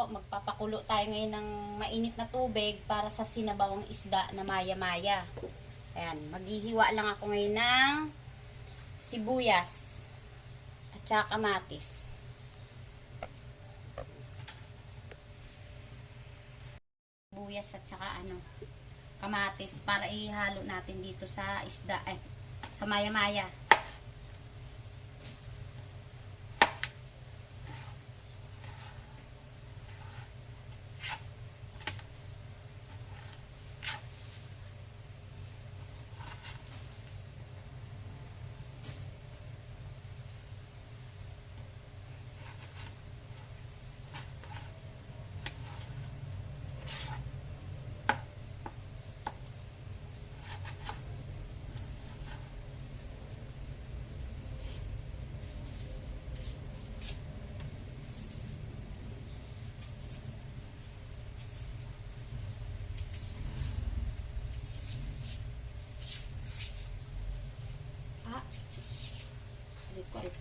magpapakulo tayo ngayon ng mainit na tubig para sa sinabawang isda na maya-maya. Ayan, maghihiwa lang ako ngayon ng sibuyas at saka kamatis. Sibuyas at saka kamatis para ihalo natin dito sa isda, sa maya-maya.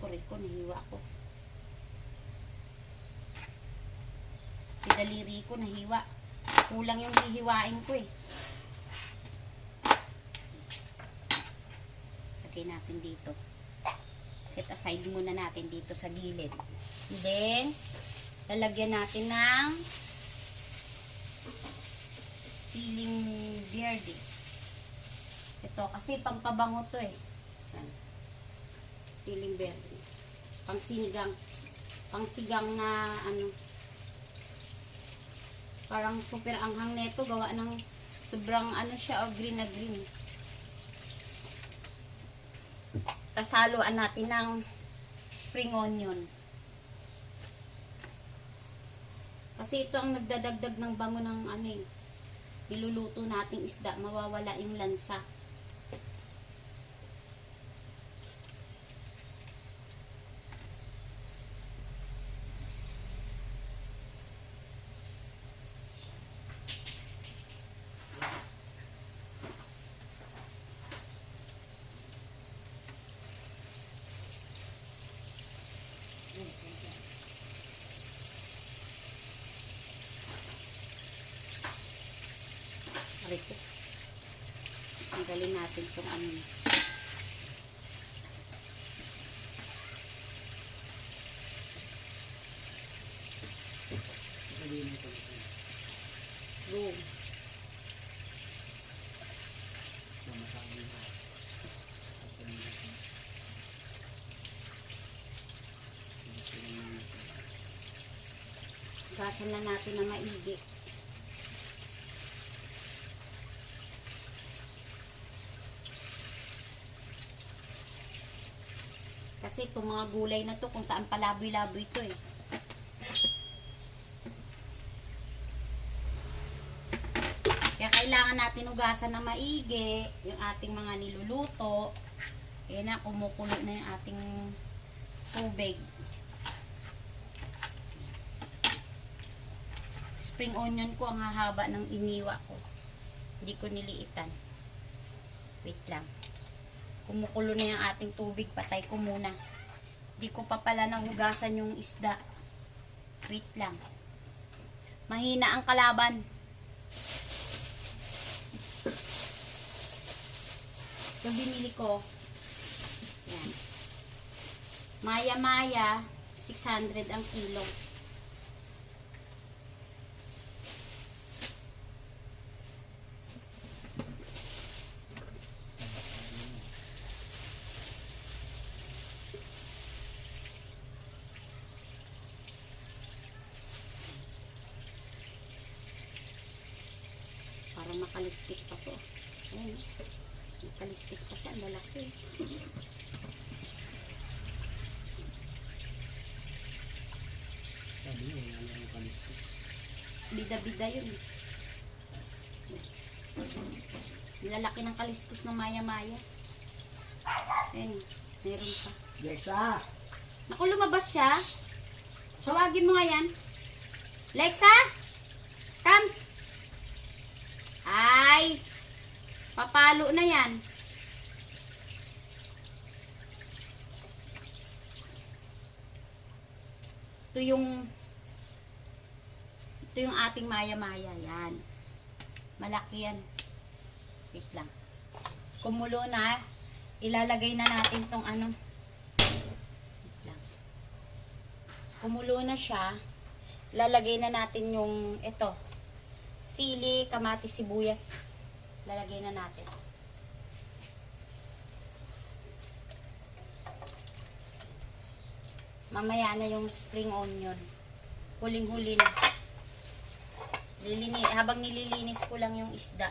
Riko, nahiwa ko. Daliri ko nahiwa. Kulang yung hihiwain ko eh. Lagay natin dito. Set aside muna natin dito sa gilid. Then, lalagyan natin ng siling verde. Ito, kasi pampabango to eh. Siling verde. Pangsigang na parang super anghang neto, gawa ng sobrang siya, green na green. Kasaluan natin ng spring onion. Kasi ito ang nagdadagdag ng bango ng niluluto nating isda, mawawala yung lansa. Rito. Tanggalin natin itong boom. Gasan na natin na maigi. Kasi itong mga gulay na to, kung saan palaboy-laboy ito eh. Kaya kailangan natin ugasan na maigi yung ating mga niluluto. Ayan na, kumukulo na yung ating tubig. Spring onion ko ang hahaba ng iniwa ko. Hindi ko niliitan. Wait lang. Kumukulo na yung ating tubig. Patay ko muna. Hindi ko pa pala nahugasan yung isda. Wait lang. Mahina ang kalaban. Yung binili ko. Yan. Maya-maya. 600 ang kilo. Para makaliskis pa to. Ayan. Makaliskis pa siya. Lalaki. Bida-bida yun. Lalaki ng kaliskis ng maya-maya. Ayan. Meron pa. Lexa! Naku, lumabas siya. Tawagin mo nga yan. Lexa! Come! Ay! Papalo na yan. Ito yung Ito yung ating maya-maya. Yan. Malaki yan. Wait lang. Kumulo na. Ilalagay na natin tong ano. Wait lang. Kumulo na siya. Lalagay na natin yung ito. Sili, kamatis, sibuyas. Lalagay na natin. Mamaya na yung spring onion. Huling-huli na. Habang nililinis ko lang yung isda.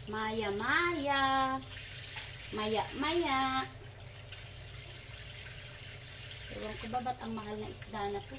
Maya-maya. Maya-maya. Ewan ko ba ba't ang mahal na isda na to?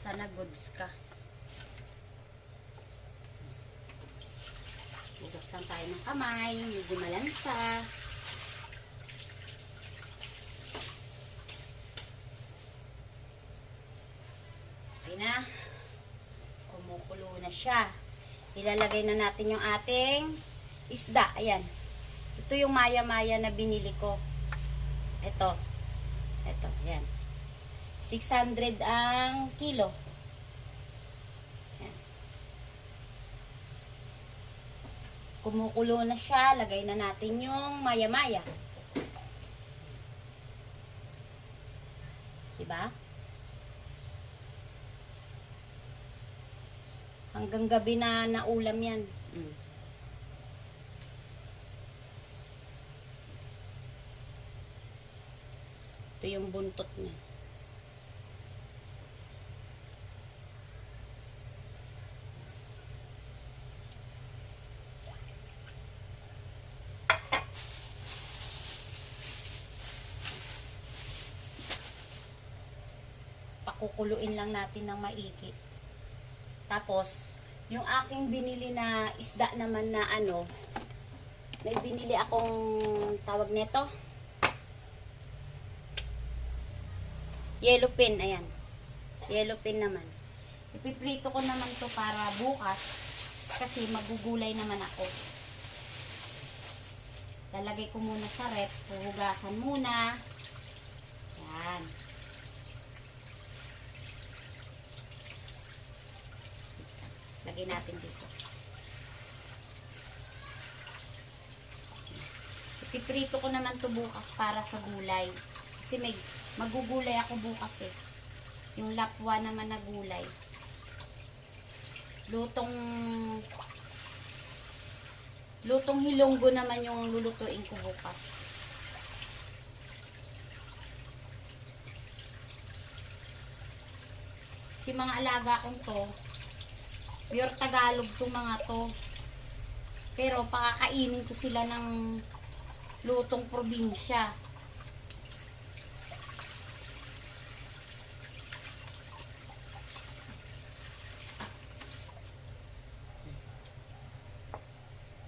Sana goods ka. Hugas lang tayo ng kamay. Medyo malansa. Okay na. Kumukulo na siya. Ilalagay na natin yung ating isda. Ayan. Ito yung maya-maya na binili ko. Ito. Ito. Ayan. 600 ang kilo. Ayan. Kumukulo na siya. Lagay na natin yung maya-maya. Diba? Hanggang gabi na naulam yan. Ito yung buntot niya. Pakukuluin lang natin ng maigi. Tapos, yung aking binili na isda naman na ano, may binili akong tawag nito. Yellow pin, ayan. Yellow pin naman. Ipiprito ko naman to para bukas kasi magugulay naman ako. Lalagay ko muna sa rep, huhugasan muna. Ayan. Lagay natin dito. Ipiprito ko naman to bukas para sa gulay. Kasi magugulay ako bukas eh. Yung lapwa naman na gulay. Lutong hilonggo naman yung lulutuin ko bukas. Si mga alaga kong to, pure Tagalog tong mga to. Pero pakakainin ko sila ng lutong probinsya.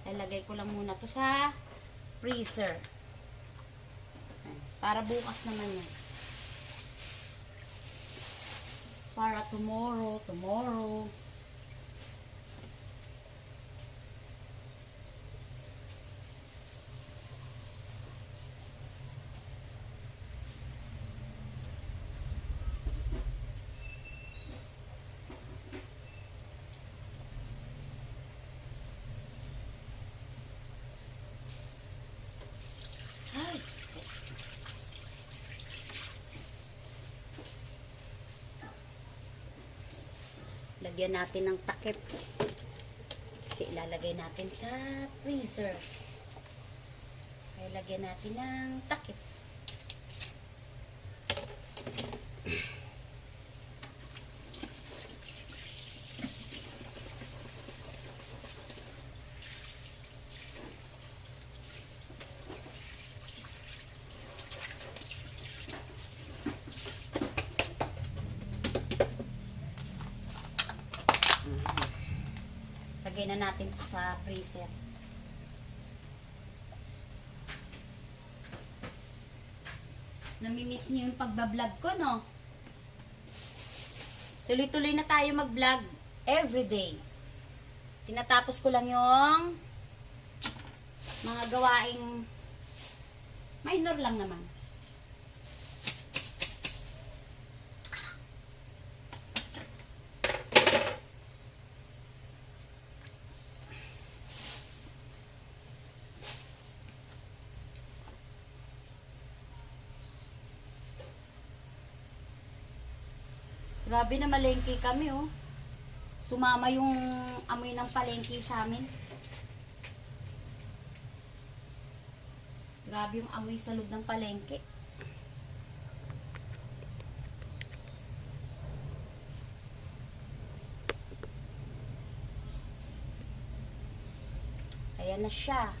Lalagay ko lang muna to sa freezer. Para bukas naman yan. Para tomorrow. Lagyan natin ng takip. Kasi ilalagay natin sa freezer. Kaya lagyan natin ng takip. Lagay na natin ito sa freezer. Namimiss niyo yung pagbablog ko, no? Tuloy-tuloy na tayo mag-vlog everyday. Tinatapos ko lang yung mga gawaing minor lang naman. Grabe na malengke kami, oh. Sumama yung amoy ng palengke sa amin. Grabe yung amoy sa loob ng palengke. Ayan na siya.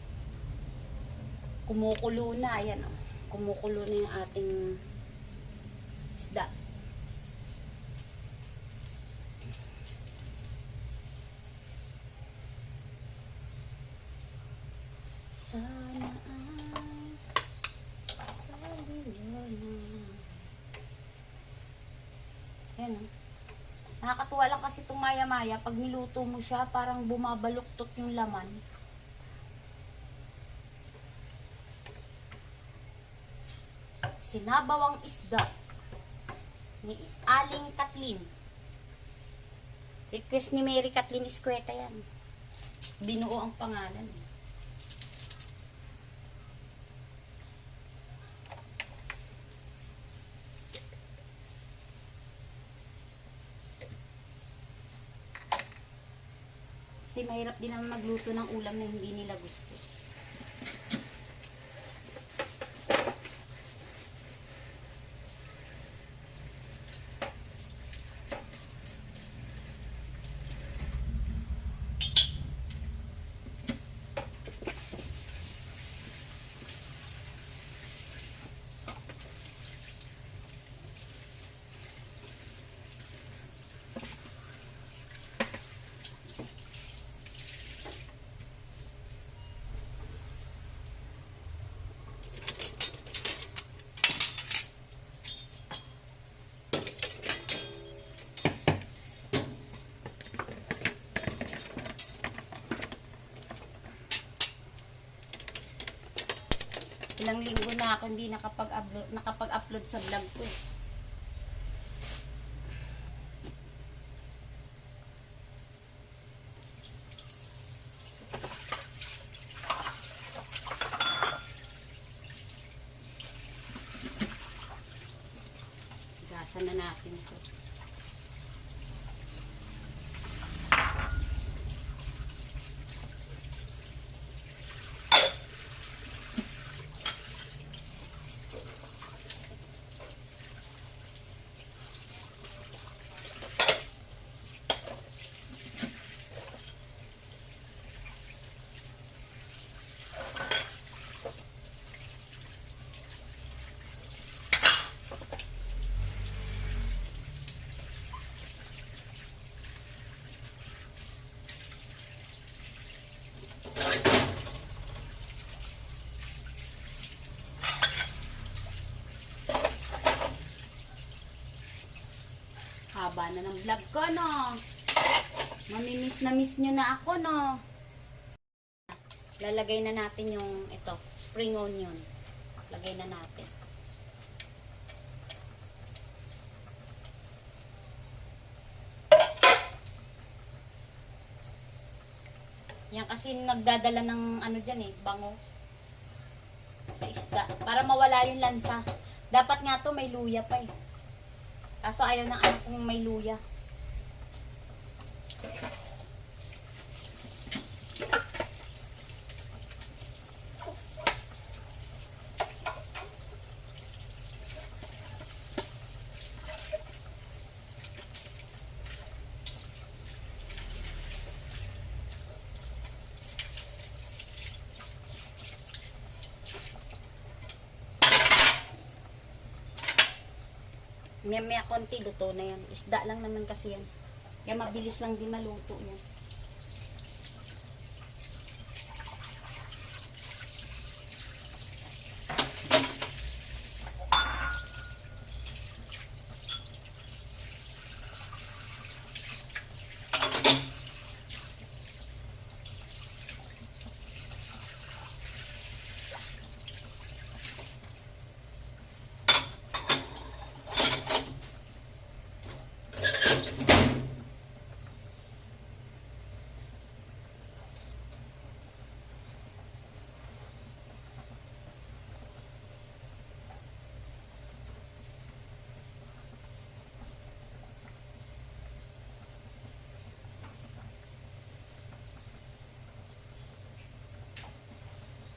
Kumukulo na. Ayan, oh. Kumukulo na yung ating isda. Sana ay sa liwanag. Ayan, oh. Nakakatuwa lang kasi itong maya-maya. Pag niluto mo siya, parang bumabaluktot yung laman. Sinabawang isda ni Aling Kathleen. Request ni Mary Kathleen Iscueta yan. Binuo ang pangalan. Kasi mahirap din naman magluto ng ulam na hindi nila gusto. Ilang linggo na ako hindi nakapag-upload sa vlog ko. Gasan na natin ito. Haba na ng vlog ko, no? Mamimiss na miss nyo na ako, no? Lalagay na natin yung ito, spring onion. Lagay na natin. Yan kasi nagdadala ng ano dyan eh, bango. Sa isda. Para mawala yung lansa. Dapat nga to may luya pa eh. Kaso ayaw ng anak kong may luya. Maya konti, luto na yan. Isda lang naman kasi yan. Kaya mabilis lang din maluto yan.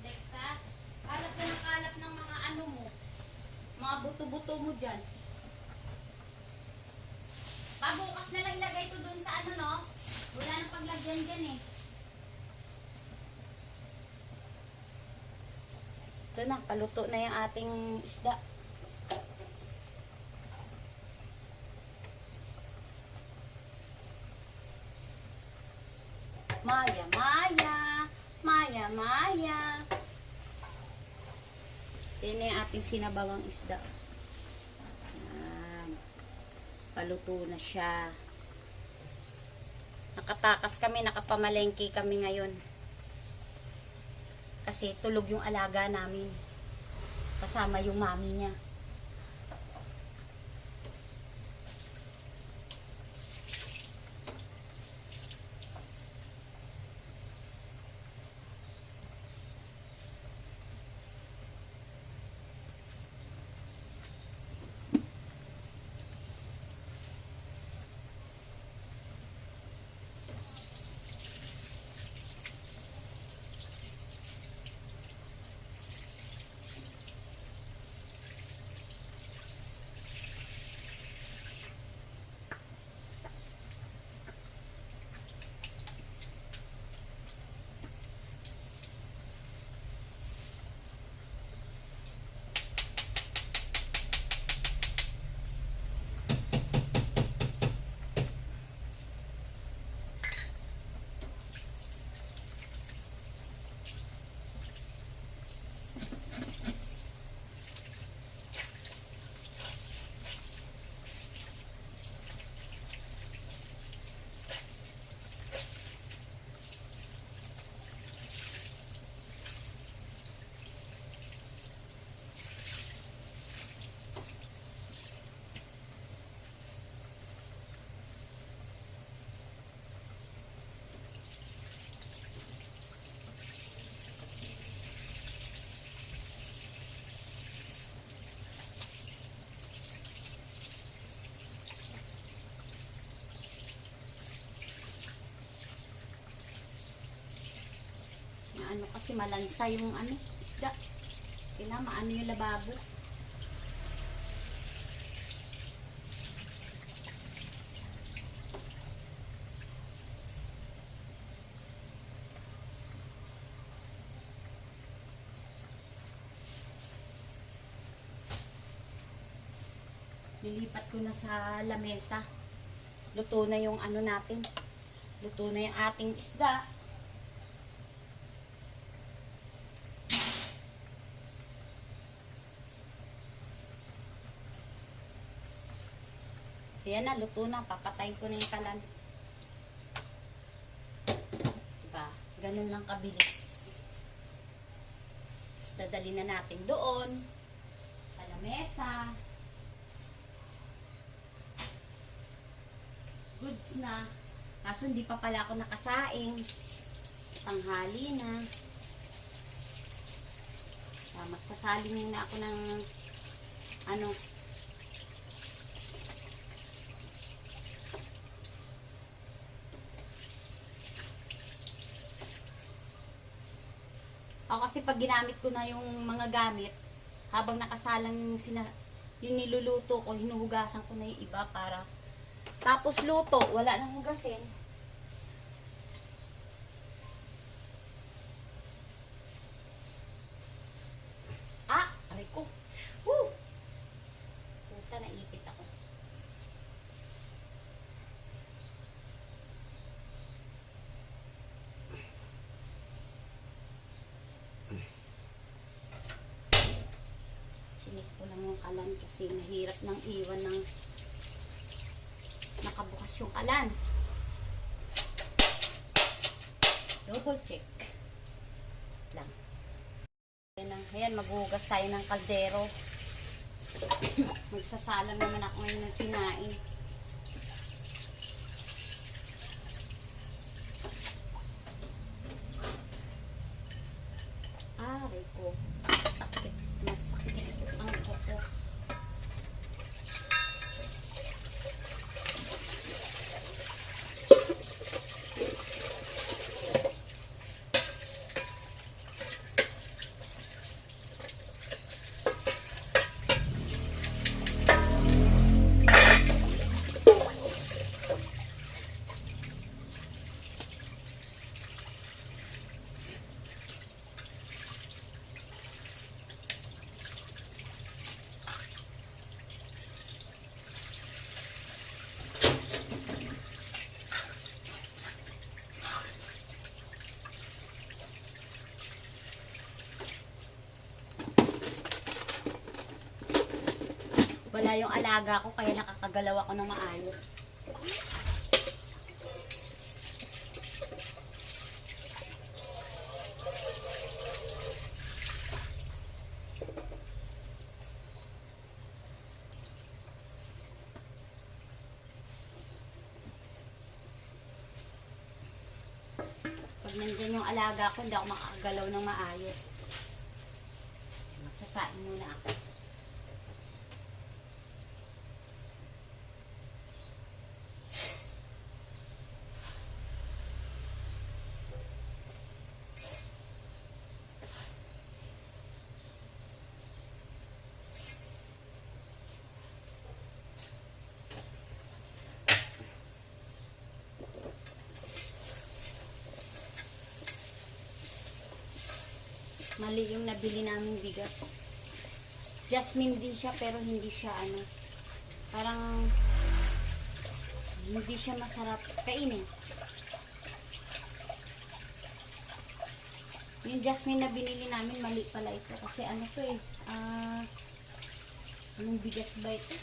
Lexa, kalat ng mga ano mo. Mga buto-buto mo dyan. Pabukas na lang ilagay ito dun sa ano, no? Wala nang paglagyan dyan eh. Ito na, paluto na yung ating isda. Maya, Maya. Maya, Maya. Yan na yung ating sinabawang isda. Yan. Paluto na siya. Nakatakas kami, nakapamalengke kami ngayon. Kasi tulog yung alaga namin. Kasama yung mami niya. Ano kasi malansa yung ano, isda. Kailangan maano yung lababo. Lilipat ko na sa lamesa. Luto na yung ano natin. Luto na yung ating isda. Ayan na, luto na. Papatayin ko na yung kalan. Diba? Ganun lang kabilis. Tapos dadali na natin doon. Sa lamesa. Goods na. Kaso hindi pa pala ako nakasaing. Tanghali na. Magsasaling na ako ng ano, ako kasi pag ginamit ko na yung mga gamit, habang nakasalang yung niluluto ko, hinuhugasan ko na yung iba para tapos luto, wala nang hugasin. Aray ko. Woo! Puta, naipit ako. ko lang yung kalan kasi nahirap nang iwan ng nakabukas yung kalan. Double check lang. Ayan, maghuhugas tayo ng kaldero. Magsasalang naman ako ngayon ng sinain. Aray ko. Sakit. Masakit ang kuko. Wala yung alaga ko kaya nakakagalaw ako ng maayos. Pag nandyan yung alaga ko, hindi ako makakagalaw ng maayos. Magsasain muna ako. Mali yung nabili namin bigas. Jasmine din siya pero hindi siya ano. Parang hindi siya masarap kainin. Yung jasmine na binili namin mali pala ito kasi ano to eh. Anong bigas ba ito?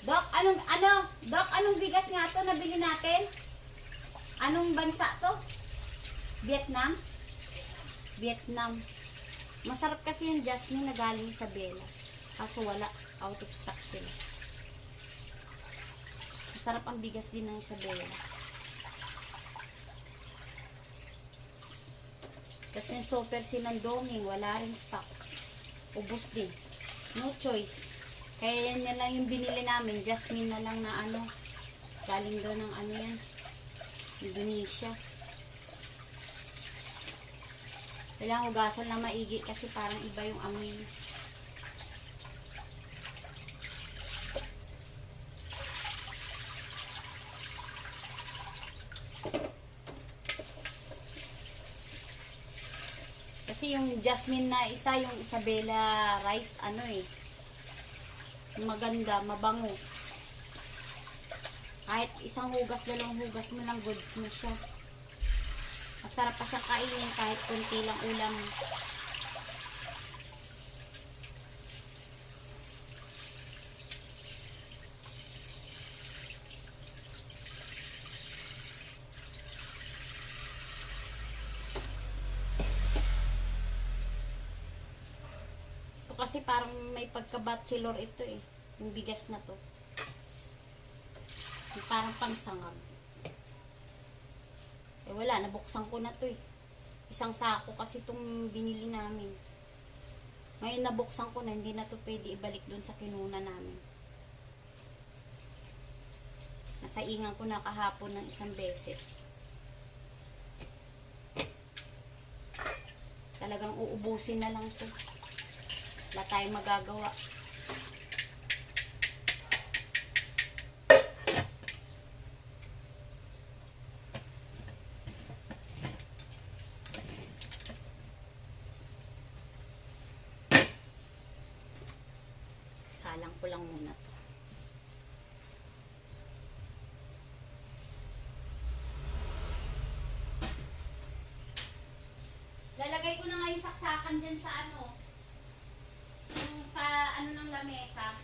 Dok, anong bigas nga to nabili natin? Anong bansa to? Vietnam? Vietnam. Masarap kasi yung jasmine na galing sa Bella. Kaso wala. Out of stock sila. Masarap ang bigas din ng Isabela. Tapos yung super silang Donging, wala rin stock. Ubus din. No choice. Kaya yan na lang yung binili namin. Jasmine na lang na ano. Galing doon ng ano yan. Indonesia. Kailangan hugasan na maigi kasi parang iba yung amoy. Kasi yung jasmine na isa, yung Isabela rice, ano eh. Maganda, mabango. Kahit isang hugas, dalawang hugas mo lang, goods na siya. Masarap pa siyang kainin kahit konti lang ulam. Ito kasi parang may pagka-bachelor ito eh. Yung bigas na to. Yung parang pangsangag. Eh wala, nabuksan ko na to eh. Isang sako kasi itong binili namin. Ngayon nabuksan ko na, hindi na to pwede ibalik dun sa kinuna namin. Nasaingan ko na kahapon ng isang beses. Talagang uubusin na lang to. Wala tayong magagawa. Salang ko lang muna to. Lalagay ko na nga yung saksakan dyan sa ano. ano ng lamesa.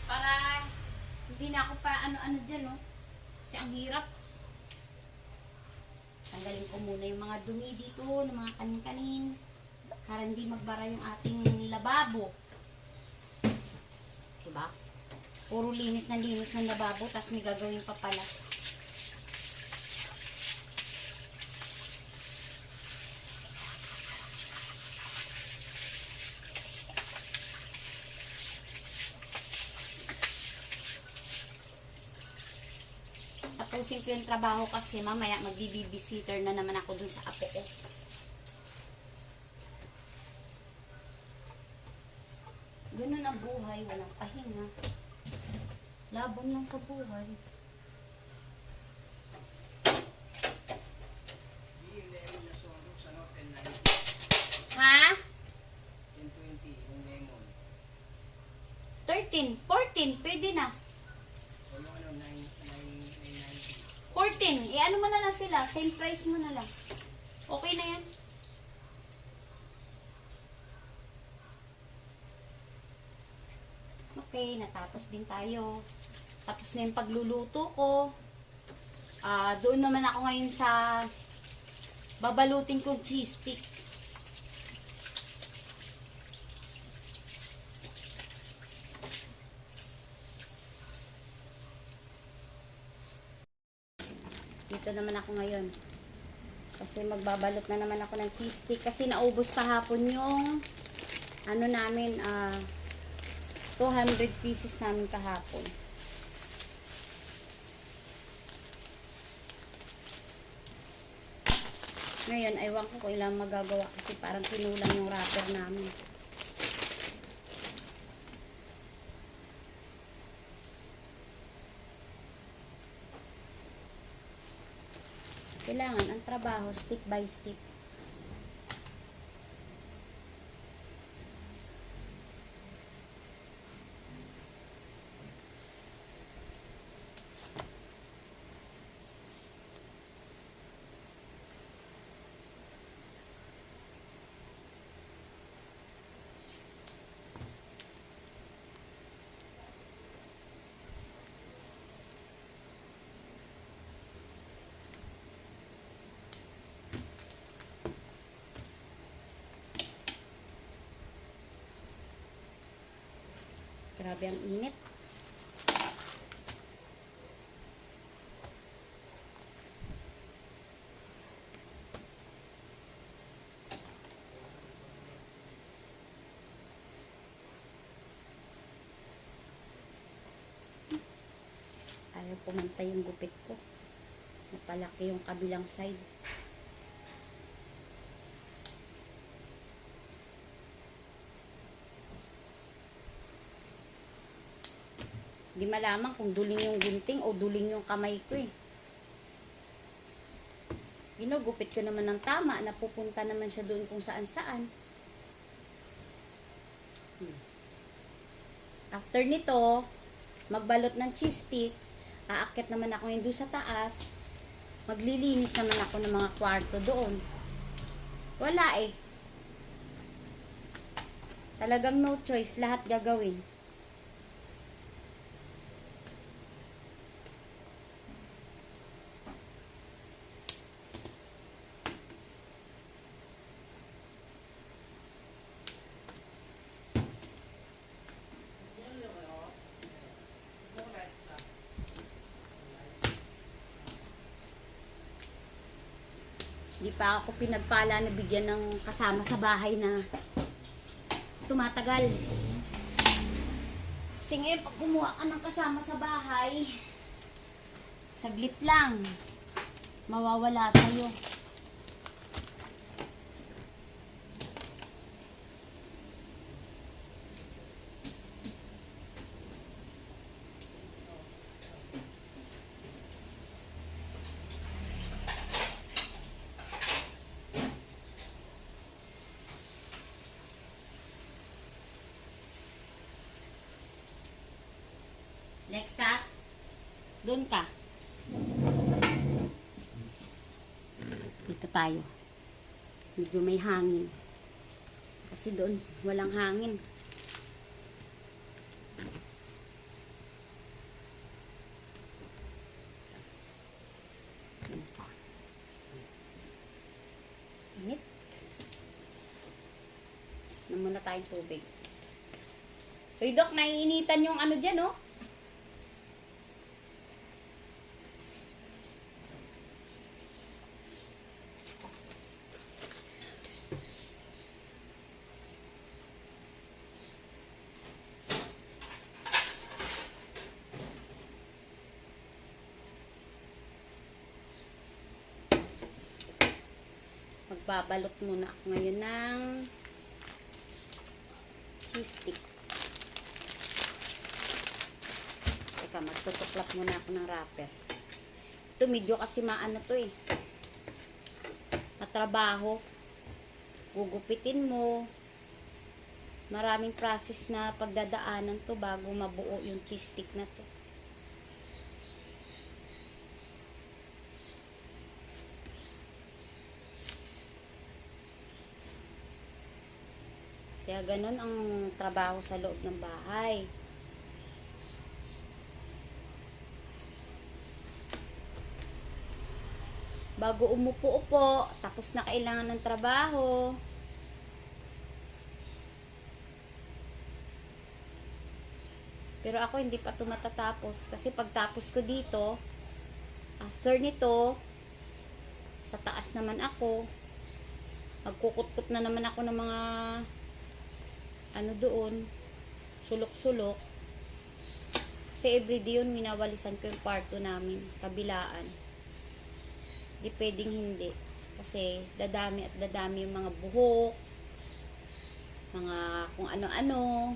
Para hindi na ako pa ano-ano dyan, no? Kasi ang hirap. Tanggalin ko muna yung mga dumi dito, ng mga kanin-kanin. Para hindi magbara yung ating lababo. Diba? Puro linis na linis ng lababo, tapos may gagawin pa pala. Tapusin ko yung trabaho kasi mamaya magbi-babysitter na naman ako dun sa apo ko. Ganun ang buhay, walang pahinga. Laban lang sa buhay. Ha? 1020 yung lemon. 13, 14, pwede na. O yung ano, 990. 14, i-ano mo na lang sila, same price mo na lang. Okay na yan. Okay, natapos din tayo. Tapos na yung pagluluto ko. Doon naman ako ngayon sa babalutin kong cheese stick. Dito naman ako ngayon. Kasi magbabalot na naman ako ng cheese stick. Kasi naubos kahapon yung ano namin, 200 pieces namin kahapon. Ngayon, aywan ko kung ilang magagawa kasi parang pinulang yung wrapper namin. Kailangan ang trabaho step by step. Grabe ang init. Ayaw pumantay yung gupit ko. Napalaki yung kabilang side. Di malaman kung duling yung gunting o duling yung kamay ko eh. Ginugupit ko naman ng tama, napupunta naman siya doon kung saan saan. After nito, magbalot ng cheese stick, aakyat naman ako yung doon sa taas, maglilinis naman ako ng mga kwarto doon. Wala eh. Talagang no choice, lahat gagawin. Hindi pa ako pinagpala na bigyan ng kasama sa bahay na tumatagal. Kasi ngayon, pag kumuha ka ng kasama sa bahay, saglit lang, mawawala sa'yo. Lexa, doon ka. tayo. Medyo may hangin. Kasi doon walang hangin. Init. Inom muna tayong tubig. Uy, Dok, naiinitan yung ano dyan, oh. Magbabalot muna ako ngayon ng cheese stick. Teka, magtutuklap muna ako ng wrapper. Ito medyo kasi maano to eh. Matrabaho. Gugupitin mo. Maraming process na pagdadaanan to bago mabuo yung cheese stick na to. Kaya ganun ang trabaho sa loob ng bahay. Bago umupo-upo, tapos na kailangan ng trabaho. Pero ako hindi pa ito matatapos. Kasi pagtapos ko dito, after nito, sa taas naman ako, magkukut-kut na naman ako ng mga ano doon, sulok-sulok. Kasi everyday yun, minawalisan ko yung kwarto namin, kabilaan. Di pwedeng hindi. Kasi dadami at dadami yung mga buhok, mga kung ano-ano.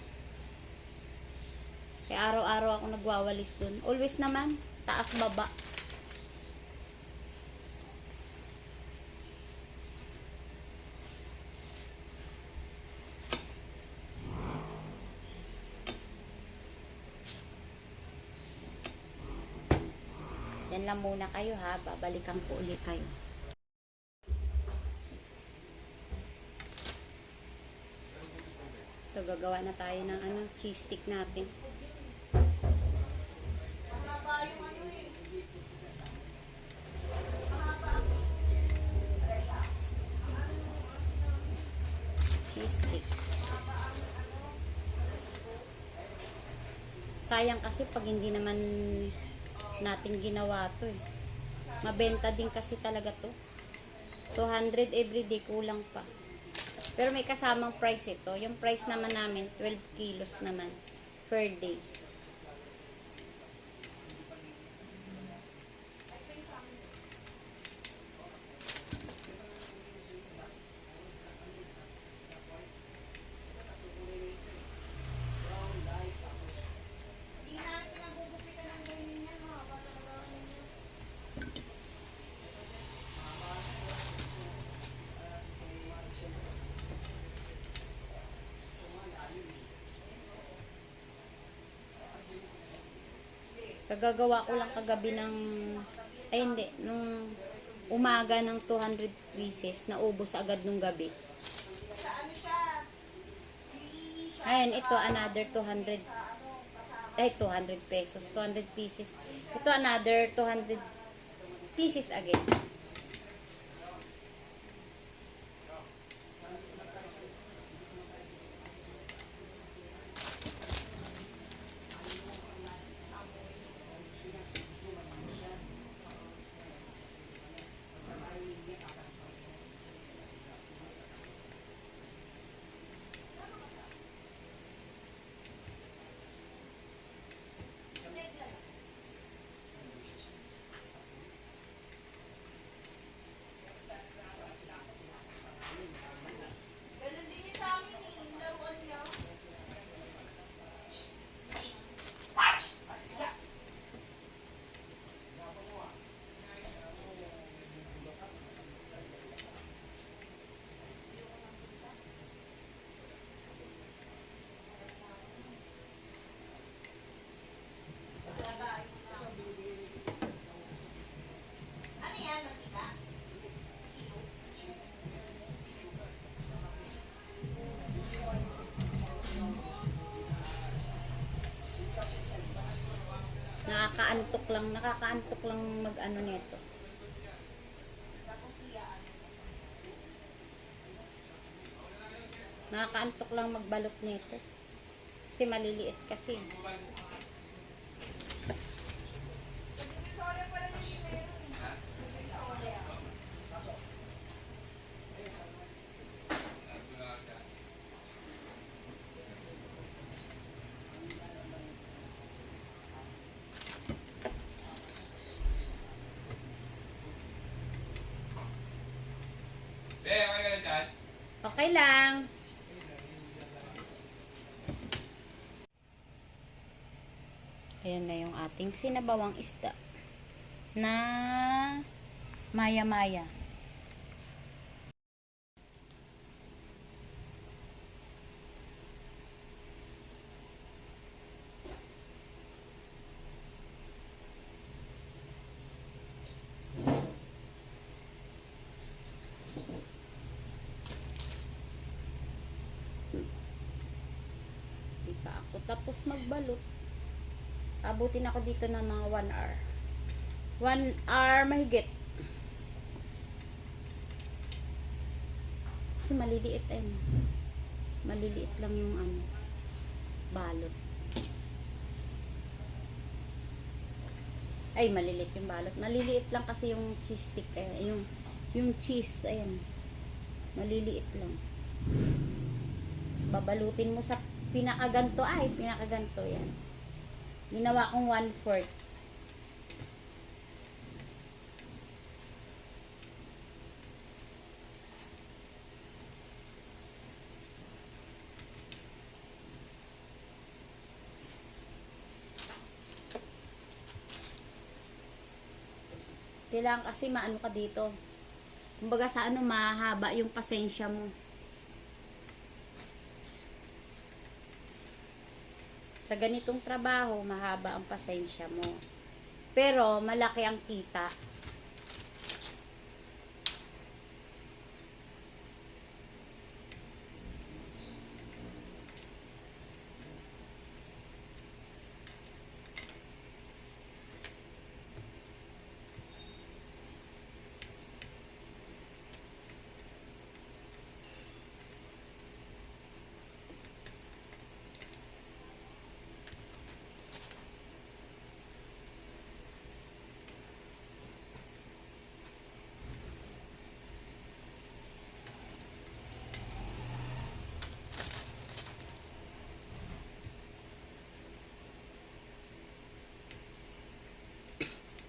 Kaya araw-araw ako nagwawalis doon. Always naman, taas-baba. Yan lang muna kayo ha. Babalikan ko ulit kayo. Ito, gagawa na tayo ng cheese stick natin. Cheese stick. Sayang kasi pag hindi naman natin ginawa to eh. Mabenta din kasi talaga to. 200 everyday, kulang pa. Pero may kasamang price ito. Yung price naman namin, 12 kilos naman per day. Kagagawa ko lang kagabi ng, ay hindi, nung umaga ng 200 pieces, naubos agad nung gabi. Ayan, ito another 200, ay 200 pesos, 200 pieces. Ito another 200 pieces again. nakakaantok lang mag-ano nito. Nakakaantok lang magbalot nito. Kasi maliliit kasi. Okay lang. Ayan na yung ating sinabawang isda na maya-maya. Di pa ako tapos magbalot. Abutin ako dito ng mga 1 hour. 1 hour mahigit. Kasi maliliit eh. Maliliit lang yung ano, balot. Ay, maliliit yung balot. Maliliit lang kasi yung cheese stick eh. Yung cheese, ayan. Maliliit lang. Tapos babalutin mo sa pinakaganto. Ay, pinakaganto yan. Ginawa kong 1/4. Kailangan kasi maano ka dito. Kumbaga sa ano, mahaba yung pasensya mo. Sa ganitong trabaho, mahaba ang pasensya mo. Pero, malaki ang kita.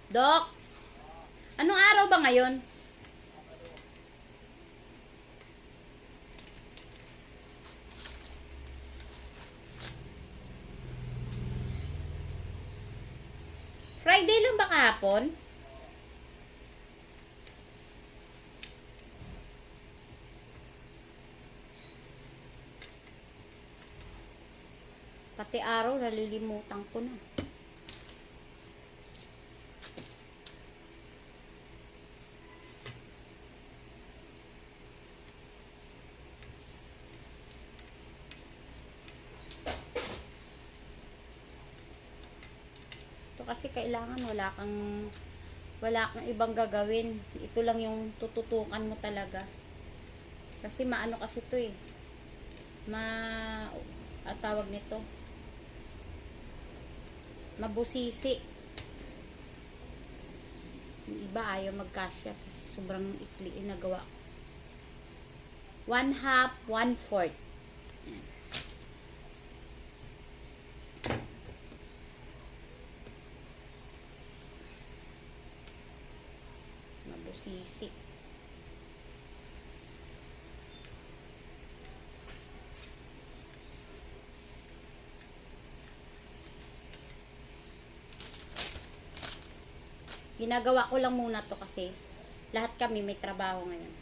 Dok, anong araw ba ngayon? Friday lang ba kahapon? Pati araw, nalilimutan ko na. Kasi kailangan wala kang ibang gagawin. Ito lang yung tututukan mo talaga. Kasi maano kasi to eh. Tawag nito. Mabusisi. Yung iba ayaw magkasya sa sobrang ikli nagawa. 1/2, 1/4. Mabusisi. Ginagawa ko lang muna to kasi lahat kami may trabaho ngayon.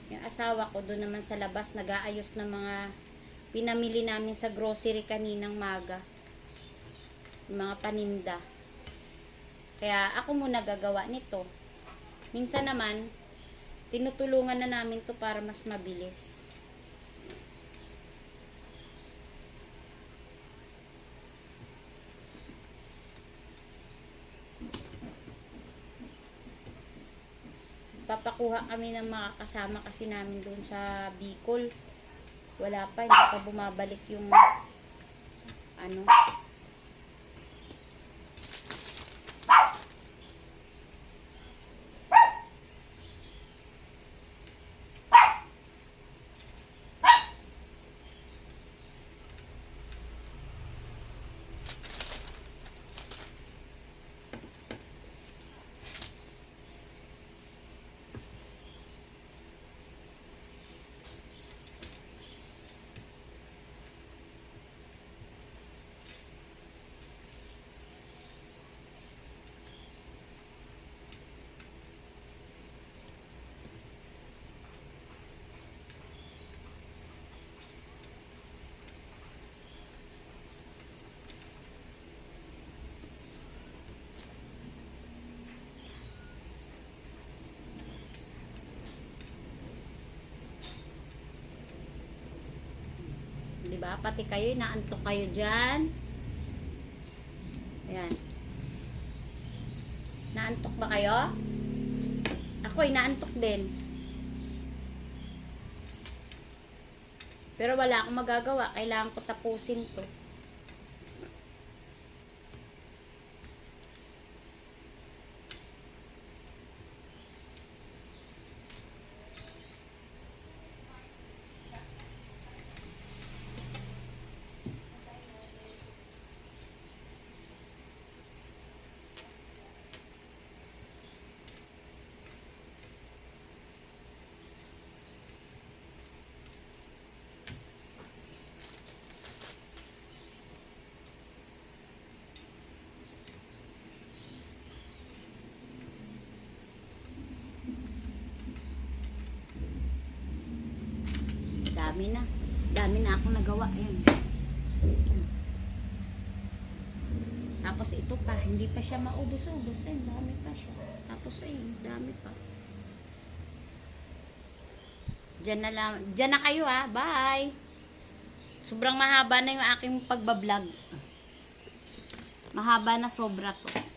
Yung asawa ko doon naman sa labas nag-aayos ng mga pinamili namin sa grocery kaninang maga. Yung mga paninda. Kaya ako muna gagawa nito. Minsan naman tinutulungan na namin to para mas mabilis. Nagpapakuha kami ng mga kasama kasi namin doon sa Bicol. Wala pa, hindi pa bumabalik yung ano. Diba? Pati kayo, inaantok kayo dyan. Ayan. Naantok ba kayo? Ako, inaantok din. Pero wala akong magagawa. Kailangan ko tapusin to. Dami na. Dami na akong nagawa. Ayan. Tapos ito pa, hindi pa siya maubos-ubos. Ayan, dami pa siya. Tapos ayun, dami pa. Diyan na lang. Diyan na kayo ha. Bye! Sobrang mahaba na yung aking pagbablog. Mahaba na sobra to.